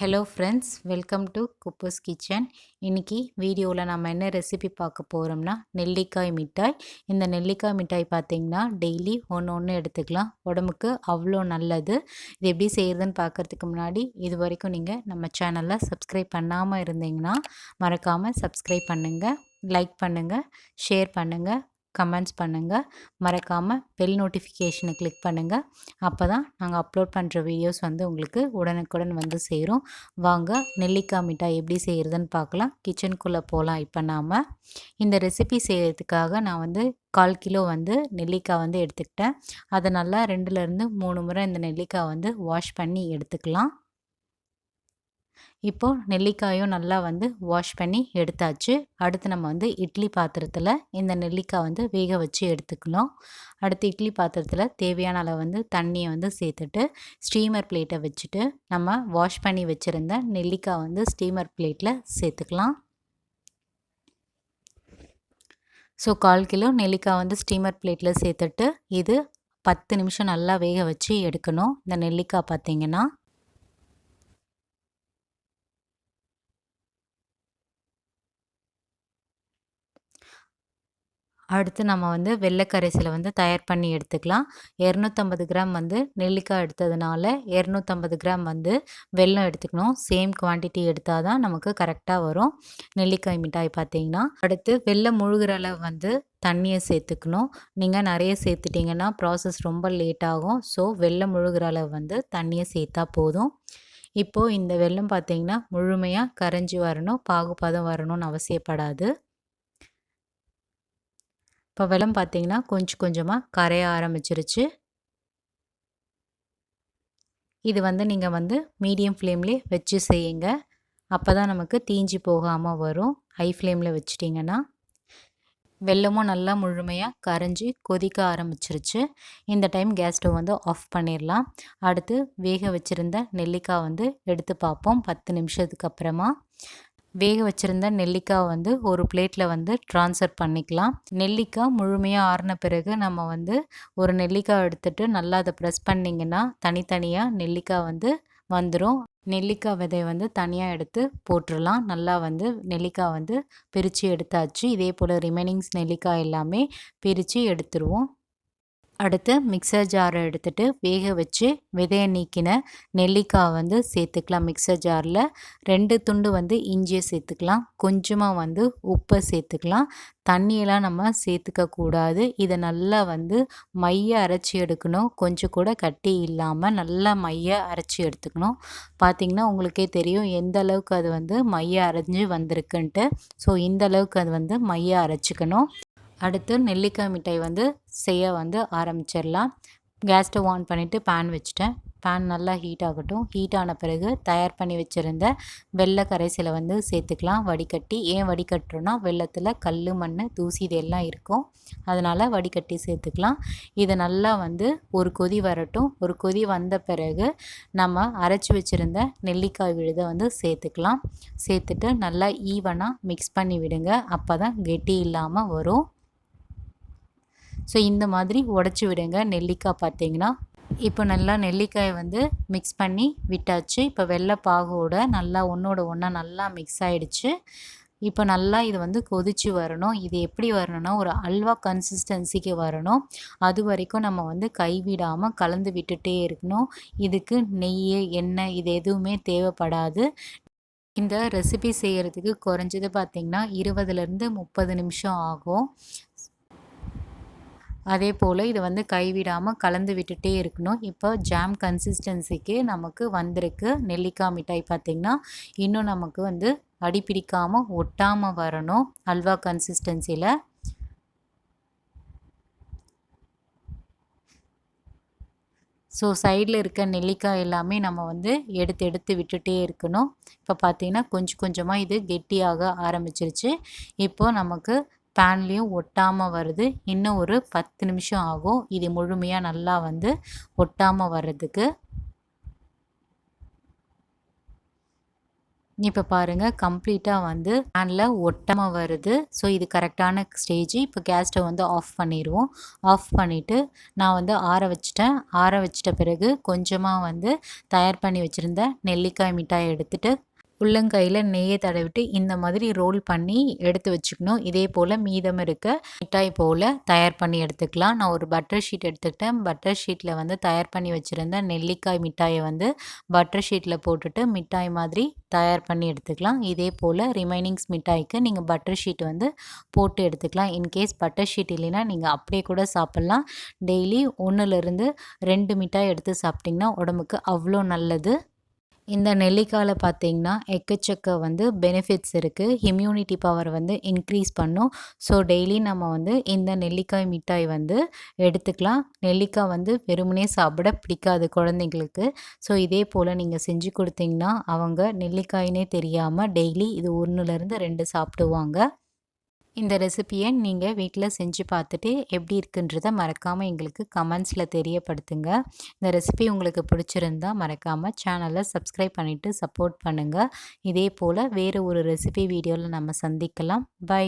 Hello friends, welcome to kuboos kitchen. இன்றைக்கி வீடியோவில் நம்ம என்ன ரெசிபி பார்க்க போகிறோம்னா நெல்லிக்காய் மிட்டாய். இந்த நெல்லிக்காய் மிட்டாய் பார்த்திங்கன்னா டெய்லி ஒன்று ஒன்று எடுத்துக்கலாம், உடம்புக்கு அவ்வளோ நல்லது. இது எப்படி செய்கிறதுன்னு பார்க்குறதுக்கு முன்னாடி இது வரைக்கும் நீங்கள் நம்ம சேனலில் சப்ஸ்கிரைப் பண்ணாமல் இருந்தீங்கன்னா மறக்காமல் சப்ஸ்கிரைப் பண்ணுங்கள், லைக் பண்ணுங்கள், ஷேர் பண்ணுங்கள், கமெண்ட்ஸ் பண்ணுங்கள். மறக்காமல் பெல் நோட்டிஃபிகேஷனை கிளிக் பண்ணுங்கள். அப்போ தான் நாங்கள் அப்லோட் பண்ணுற வீடியோஸ் உங்களுக்கு உடனுக்குடன் சேரும். வாங்க நெல்லிக்காய் மிட்டாய் எப்படி செய்கிறதுன்னு பார்க்கலாம். கிச்சனுக்குள்ளே போகலாம். இப்போ நாம் இந்த ரெசிபி செய்கிறதுக்காக நான் 1/4 கிலோ நெல்லிக்காய் எடுத்துக்கிட்டேன். அதை நல்லா 2லேருந்து 3 முறை இந்த நெல்லிக்காய் வாஷ் பண்ணி எடுத்துக்கலாம். இப்போது நெல்லிக்காயும் நல்லா வாஷ் பண்ணி எடுத்தாச்சு. அடுத்து நம்ம இட்லி பாத்திரத்தில் இந்த நெல்லிக்காய் வேக வச்சு எடுத்துக்கலாம். அடுத்து இட்லி பாத்திரத்தில் தேவையான அளவு தண்ணியை சேர்த்துட்டு ஸ்டீமர் பிளேட்டை வச்சுட்டு நம்ம வாஷ் பண்ணி வச்சுருந்த நெல்லிக்காய் ஸ்டீமர் பிளேட்டில் சேர்த்துக்கலாம். ஸோ 1/4 கிலோ நெல்லிக்காய் ஸ்டீமர் பிளேட்டில் சேர்த்துட்டு இது 10 நிமிஷம் நல்லா வேக வச்சு எடுக்கணும். இந்த நெல்லிக்காய் பார்த்திங்கன்னா அடுத்து நம்ம வெள்ளை கரைசலை தயார் பண்ணி எடுத்துக்கலாம். 250 கிராம் நெல்லிக்காய் எடுத்ததுனால 250 கிராம் வெல்லம் எடுத்துக்கணும். சேம் குவான்டிட்டி எடுத்தால் தான் நமக்கு கரெக்டாக வரும் நெல்லிக்காய் மிட்டாய் பார்த்திங்கன்னா. அடுத்து வெல்லம் முழுகிற அளவு தண்ணியை சேர்த்துக்கணும். நீங்கள் நிறைய சேர்த்துட்டிங்கன்னா ப்ராசஸ் ரொம்ப லேட் ஆகும். ஸோ வெல்லம் முழுகிற அளவு தண்ணியை சேர்த்தா போதும். இப்போது இந்த வெல்லம் பார்த்திங்கன்னா முழுமையாக கரைஞ்சி வரணும், பாகுபதம் வரணும்னு அவசியப்படாது. இப்போ வெல்லம் பார்த்திங்கன்னா கொஞ்சம் கொஞ்சமாக கரைய ஆரம்பிச்சிருச்சு. இது நீங்கள் மீடியம் ஃப்ளேம்லேயே வச்சு செய்யுங்க. அப்போ தான் நமக்கு தீஞ்சு போகாமல் வரும். ஹை ஃப்ளேமில் வச்சிட்டிங்கன்னா வெல்லமும் நல்லா முழுமையாக கரைஞ்சி கொதிக்க ஆரம்பிச்சிருச்சு. இந்த டைம் கேஸ் ஸ்டவ் ஆஃப் பண்ணிடலாம். அடுத்து வேக வச்சுருந்த நெல்லிக்காய் எடுத்து பார்ப்போம். 10 நிமிஷத்துக்கு அப்புறமா வேக வச்சுருந்த நெல்லிக்காய் ஒரு பிளேட்டில் ட்ரான்ஸ்ஃபர் பண்ணிக்கலாம். நெல்லிக்காய் முழுமையாக ஆறின பிறகு நம்ம ஒரு நெல்லிக்காய் எடுத்துகிட்டு நல்லா அதை ப்ரெஸ் பண்ணிங்கன்னா தனித்தனியாக நெல்லிக்காய் வந்துடும். நெல்லிக்காய் விதையை தனியாக எடுத்து போட்டுடலாம். நல்லா நெல்லிக்காய் பிரித்து எடுத்தாச்சு. இதே போல் ரிமைனிங்ஸ் நெல்லிக்காய் எல்லாமே பிரித்து எடுத்துருவோம். அடுத்து மிக்சர் ஜாரை எடுத்துகிட்டு வேக வச்சு விதையை நீக்கின நெல்லிக்காய் சேர்த்துக்கலாம். மிக்சர் ஜாரில் 2 துண்டு இஞ்சியை சேர்த்துக்கலாம். கொஞ்சமாக உப்பை சேர்த்துக்கலாம். தண்ணியெல்லாம் நம்ம சேர்த்துக்கக்கூடாது. இதை நல்லா மைய அரைச்சி எடுக்கணும். கொஞ்சம் கூட கட்டி இல்லாமல் நல்லா மைய அரைச்சி எடுத்துக்கணும். பார்த்திங்கன்னா உங்களுக்கே தெரியும் எந்த அளவுக்கு அது மைய அரைஞ்சி வந்திருக்குன்ட்டு. ஸோ இந்த அளவுக்கு அது மைய அரைச்சிக்கணும். அடுத்து நெல்லிக்காய் மிட்டாய் செய்ய ஆரம்பிச்சிடலாம். கேஸ் ஸ்டவ் ஆன் பண்ணிவிட்டு பேன் வச்சுட்டேன். பேன் நல்லா ஹீட் ஆகட்டும். ஹீட் ஆன பிறகு தயார் பண்ணி வச்சுருந்த வெள்ளை கரைசலை சேர்த்துக்கலாம். வடிகட்டி. ஏன் வடிகட்டுறோன்னா வெள்ளத்தில் கல், மண், தூசி இதெல்லாம் இருக்கும், அதனால் வடிகட்டி சேர்த்துக்கலாம். இதை நல்லா ஒரு கொதி வரட்டும். ஒரு கொதி வந்த பிறகு நம்ம அரைச்சி வச்சுருந்த நெல்லிக்காய் விழுதை சேர்த்துக்கலாம். சேர்த்துட்டு நல்லா ஈவனாக மிக்ஸ் பண்ணி விடுங்க. அப்போ தான் கெட்டி இல்லாமல் வரும். ஸோ இந்த மாதிரி உடச்சி விடுங்க நெல்லிக்காய் பார்த்திங்கன்னா. இப்போ நல்லா நெல்லிக்காய் மிக்ஸ் பண்ணி விட்டாச்சு. இப்போ வெள்ளை பாகோட நல்லா ஒன்றோட ஒன்றா நல்லா மிக்ஸ் ஆகிடுச்சு. இப்போ நல்லா இது கொதிச்சு வரணும். இது எப்படி வரணும்னா ஒரு அல்வா கன்சிஸ்டன்சிக்கு வரணும். அது வரைக்கும் நம்ம கைவிடாமல் கலந்து விட்டுட்டே இருக்கணும். இதுக்கு நெய், எண்ணெய் இது எதுவுமே தேவைப்படாது. இந்த ரெசிபி செய்கிறதுக்கு குறைஞ்சது பார்த்திங்கன்னா 20லேருந்து 30 நிமிஷம் ஆகும். அதே போல் இதை கைவிடாமல் கலந்து விட்டுட்டே இருக்கணும். இப்போ ஜாம் கன்சிஸ்டன்சிக்கு நமக்கு வந்திருக்கு நெல்லிக்காய் மிட்டாய் பார்த்திங்கன்னா. இன்னும் நமக்கு அடிப்பிடிக்காமல் ஒட்டாமல் வரணும் அல்வா கன்சிஸ்டன்சியில். ஸோ சைடில் இருக்க நெல்லிக்காய் எல்லாமே நம்ம எடுத்து எடுத்து விட்டுட்டே இருக்கணும். இப்போ பார்த்திங்கன்னா கொஞ்சம் கொஞ்சமாக இது கெட்டியாக ஆரம்பிச்சிருச்சு. இப்போது நமக்கு பேன்லேயும் ஒட்டாமல் வருது. இன்னும் ஒரு 10 நிமிஷம் ஆகும் இது முழுமையாக நல்லா ஒட்டாமல் வர்றதுக்கு. இப்போ பாருங்கள் கம்ப்ளீட்டாக வந்து பேனில் ஒட்டாமல் வருது. ஸோ இது கரெக்டான ஸ்டேஜ். இப்போ கேஸ் ஸ்டவ் வந்து ஆஃப் பண்ணிடுவோம். ஆஃப் பண்ணிவிட்டு நான் வந்து ஆற வச்சிட்டேன். ஆற வச்சிட்ட பிறகு கொஞ்சமாக வந்து தயார் பண்ணி வச்சுருந்த நெல்லிக்காய் மிட்டாய் எடுத்துகிட்டு உள்ளங்கையில் நெய்யை தடவிட்டு இந்த மாதிரி ரோல் பண்ணி எடுத்து வச்சுக்கணும். இதே போல் மீதம் இருக்க மிட்டாய் போல் தயார் பண்ணி எடுத்துக்கலாம். நான் ஒரு பட்டர் ஷீட் எடுத்துக்கிட்டேன். பட்டர் ஷீட்டில் வந்து தயார் பண்ணி வச்சுருந்த நெல்லிக்காய் மிட்டாயை வந்து பட்டர் ஷீட்டில் போட்டுட்டு மிட்டாய் மாதிரி தயார் பண்ணி எடுத்துக்கலாம். இதே போல் ரிமைனிங்ஸ் மிட்டாய்க்கு நீங்கள் பட்டர் ஷீட் வந்து போட்டு எடுத்துக்கலாம். இன்கேஸ் பட்டர் ஷீட் இல்லைன்னா நீங்கள் அப்படியே கூட சாப்பிட்லாம். டெய்லி 1லேருந்து 2 மிட்டாய் எடுத்து சாப்பிட்டிங்கன்னா உடம்புக்கு அவ்வளோ நல்லது. இந்த நெல்லிக்காயில் பார்த்தீங்கன்னா எக்கச்சக்க வந்து பெனிஃபிட்ஸ் இருக்குது. இம்யூனிட்டி பவர் வந்து இன்க்ரீஸ் பண்ணும். ஸோ டெய்லி நம்ம வந்து இந்த நெல்லிக்காய் மிட்டாய் வந்து எடுத்துக்கலாம். நெல்லிக்காய் வந்து வெறுமனே சாப்பிட பிடிக்காது குழந்தைங்களுக்கு. ஸோ இதே போல் நீங்கள் செஞ்சு கொடுத்தீங்கன்னா அவங்க நெல்லிக்காயினே தெரியாமல் டெய்லி இது 1லேருந்து 2 சாப்பிடுவாங்க. இந்த ரெசிப்பியை நீங்கள் வீட்டில் செஞ்சு பார்த்துட்டு எப்படி இருக்குன்றதை மறக்காமல் எங்களுக்கு கமெண்ட்ஸில் தெரியப்படுத்துங்க. இந்த ரெசிபி உங்களுக்கு பிடிச்சிருந்தா மறக்காமல் சேனலை சப்ஸ்கிரைப் பண்ணிவிட்டு சப்போர்ட் பண்ணுங்கள். இதே போல் வேறு ஒரு ரெசிபி வீடியோவில் நம்ம சந்திக்கலாம். பை.